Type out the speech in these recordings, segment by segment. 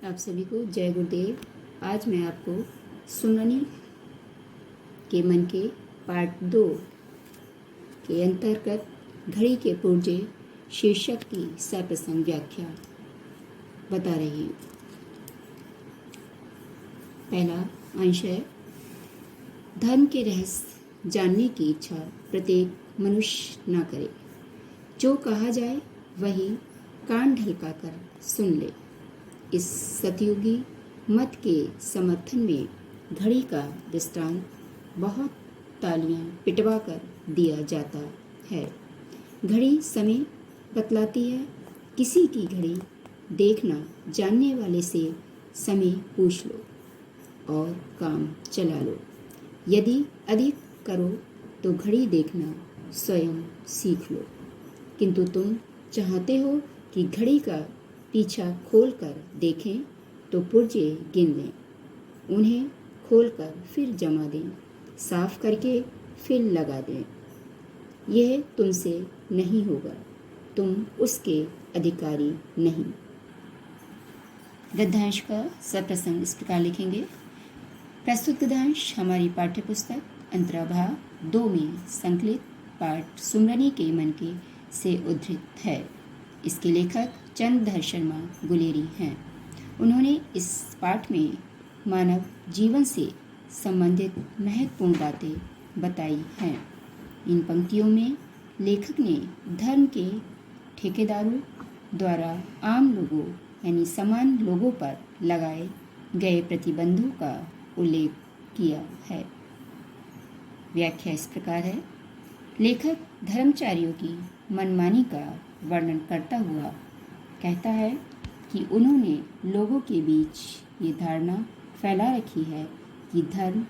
आप सभी को जय गुरुदेव। आज मैं आपको सुमनी के मन के पार्ट 2 के अंतर्गत घड़ी के पुर्जे शीर्षक की सप्रसंग व्याख्या बता रही हूँ। पहला अंश है, धर्म के रहस्य जानने की इच्छा प्रत्येक मनुष्य न करे। जो कहा जाए वही कान ढलका कर सुन ले। इस सतयुगी मत के समर्थन में घड़ी का दृष्टांत बहुत तालियां पिटवा कर दिया जाता है। घड़ी समय बतलाती है। किसी की घड़ी देखना जानने वाले से समय पूछ लो और काम चला लो। यदि अधिक करो तो घड़ी देखना स्वयं सीख लो। किंतु तुम चाहते हो कि घड़ी का पीछा खोलकर देखें तो पुर्जे गिन लें, उन्हें खोलकर फिर जमा दें, साफ करके फिर लगा दें। यह तुमसे नहीं होगा, तुम उसके अधिकारी नहीं। गद्यांश का सप्रसंग इस प्रकार लिखेंगे। प्रस्तुत गद्यांश हमारी पाठ्यपुस्तक अंतराभाग 2 में संकलित पाठ सुमनी के मन के से उद्धृत है। इसके लेखक चंद्रधर शर्मा गुलेरी हैं। उन्होंने इस पाठ में मानव जीवन से संबंधित महत्वपूर्ण बातें बताई हैं। इन पंक्तियों में लेखक ने धर्म के ठेकेदारों द्वारा आम लोगों यानी समान लोगों पर लगाए गए प्रतिबंधों का उल्लेख किया है। व्याख्या इस प्रकार है। लेखक धर्मचारियों की मनमानी का वर्णन करता हुआ कहता है कि उन्होंने लोगों के बीच ये धारणा फैला रखी है कि धर्म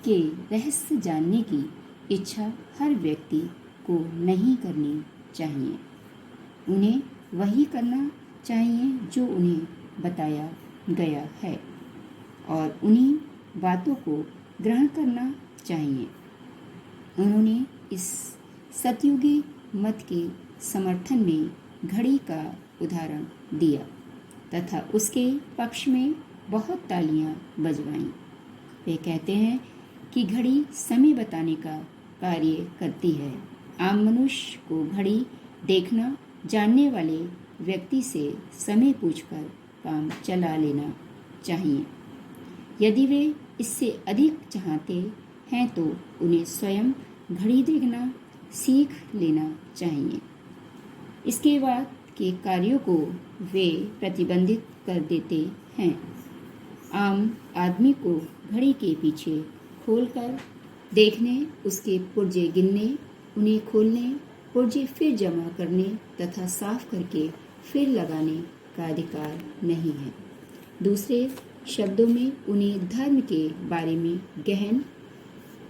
के रहस्य जानने की इच्छा हर व्यक्ति को नहीं करनी चाहिए। उन्हें वही करना चाहिए जो उन्हें बताया गया है और उन्हीं बातों को ग्रहण करना चाहिए। उन्होंने इस सतयुगी मत के समर्थन में घड़ी का उदाहरण दिया तथा उसके पक्ष में बहुत तालियां बजवाईं। वे कहते हैं कि घड़ी समय बताने का कार्य करती है। आम मनुष्य को घड़ी देखना जानने वाले व्यक्ति से समय पूछकर काम चला लेना चाहिए। यदि वे इससे अधिक चाहते हैं तो उन्हें स्वयं घड़ी देखना सीख लेना चाहिए। इसके बाद के कार्यों को वे प्रतिबंधित कर देते हैं। आम आदमी को घड़ी के पीछे खोलकर देखने, उसके पुर्जे गिनने, उन्हें खोलने, पुर्जे फिर जमा करने तथा साफ करके फिर लगाने का अधिकार नहीं है। दूसरे शब्दों में उन्हें धर्म के बारे में गहन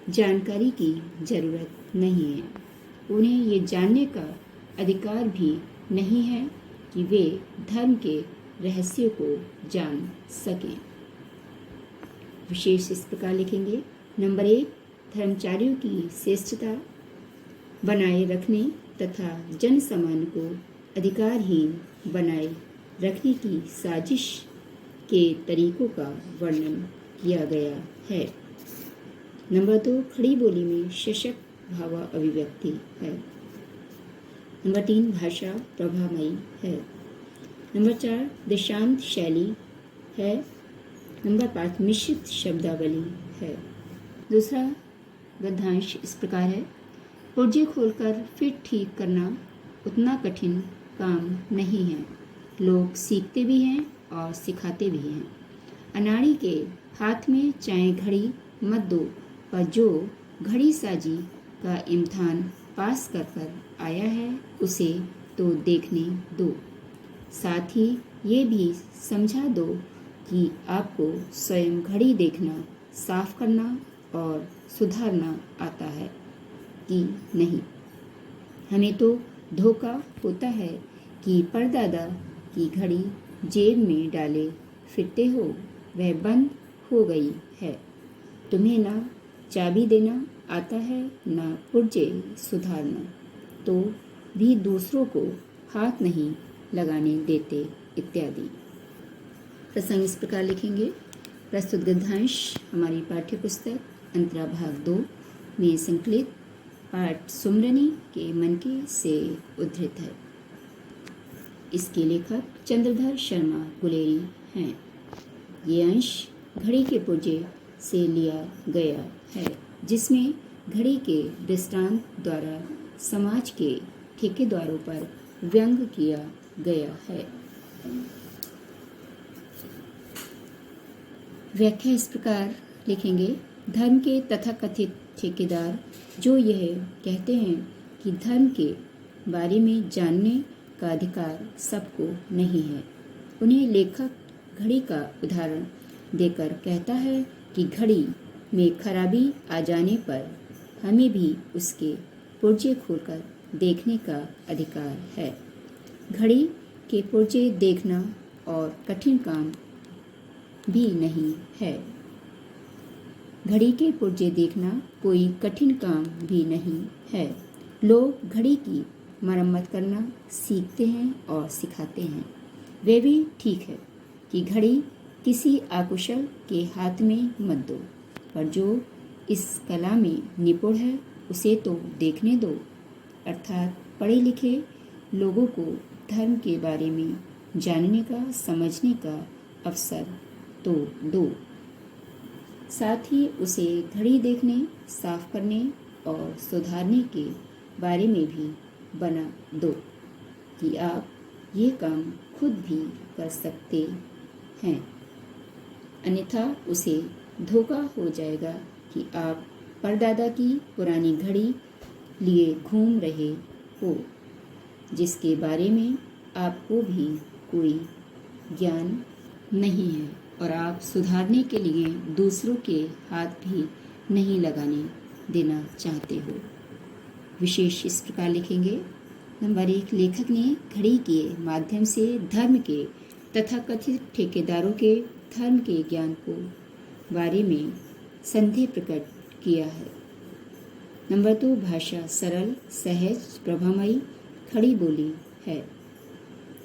जानकारी की जरूरत नहीं है। उन्हें ये जानने का अधिकार भी नहीं है कि वे धर्म के रहस्यों को जान सकें। विशेष इस प्रकार लिखेंगे। नंबर 1, धर्मचारियों की श्रेष्ठता बनाए रखने तथा जन सामान्य को अधिकारहीन बनाए रखने की साजिश के तरीकों का वर्णन किया गया है। नंबर 2, खड़ी बोली में सशक्त भाव अभिव्यक्ति है। नंबर 3, भाषा प्रभामयी है। नंबर 4, देशांत शैली है। नंबर 5, मिश्रित शब्दावली है। दूसरा गद्यांश इस प्रकार है। पुर्जे खोलकर फिर ठीक करना उतना कठिन काम नहीं है। लोग सीखते भी हैं और सिखाते भी हैं। अनाड़ी के हाथ में चाहे घड़ी मत दो, पर जो घड़ी साजी का इम्तिहान पास कर कर आया है उसे तो देखने दो। साथ ही ये भी समझा दो कि आपको स्वयं घड़ी देखना, साफ करना और सुधारना आता है कि नहीं। हमें तो धोखा होता है कि परदादा की घड़ी जेब में डाले फिरते हो, वह बंद हो गई है। तुम्हें ना चाबी देना आता है, ना पुर्जे सुधारना, तो भी दूसरों को हाथ नहीं लगाने देते इत्यादि। प्रसंग इस प्रकार लिखेंगे। प्रस्तुत गद्यांश हमारी पाठ्य पुस्तक अंतरा भाग 2 में संकलित पाठ सुमरनी के मन के से उद्धृत है। इसके लेखक चंद्रधर शर्मा गुलेरी हैं। ये अंश घड़ी के पुर्जे से लिया गया है, जिसमें घड़ी के दृष्टांत द्वारा समाज के ठेकेदारों पर व्यंग किया गया है। व्याख्या इस प्रकार लिखेंगे। धर्म के तथाकथित ठेकेदार जो यह कहते हैं कि धर्म के बारे में जानने का अधिकार सबको नहीं है, उन्हें लेखक घड़ी का उदाहरण देकर कहता है कि घड़ी में खराबी आ जाने पर हमें भी उसके पुर्जे खोलकर देखने का अधिकार है। घड़ी के पुर्जे देखना और कठिन काम भी नहीं है। घड़ी के पुर्जे देखना कोई कठिन काम भी नहीं है। लोग घड़ी की मरम्मत करना सीखते हैं और सिखाते हैं। वे भी ठीक है कि घड़ी किसी अकुशल के हाथ में मत दो, पर जो इस कला में निपुण है उसे तो देखने दो। अर्थात पढ़े लिखे लोगों को धर्म के बारे में जानने का, समझने का अवसर तो दो। साथ ही उसे घड़ी देखने, साफ करने और सुधारने के बारे में भी बना दो कि आप ये काम खुद भी कर सकते हैं। अन्यथा उसे धोखा हो जाएगा कि आप परदादा की पुरानी घड़ी लिए घूम रहे हो, जिसके बारे में आपको भी कोई ज्ञान नहीं है और आप सुधारने के लिए दूसरों के हाथ भी नहीं लगाने देना चाहते हो। विशेष इस प्रकार लिखेंगे। नंबर 1, लेखक ने घड़ी के माध्यम से धर्म के तथाकथित ठेकेदारों के धर्म के ज्ञान को बारे में संदेह प्रकट किया है। नंबर 2, भाषा सरल, सहज, प्रभामयी, खड़ी बोली है।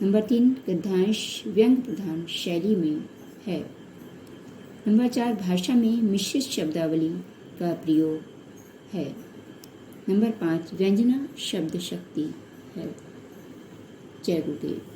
नंबर 3, गद्यांश व्यंग प्रधान शैली में है। नंबर 4, भाषा में मिश्रित शब्दावली का प्रयोग है। नंबर 5, व्यंजना शब्द शक्ति है। जय गुरुदेव।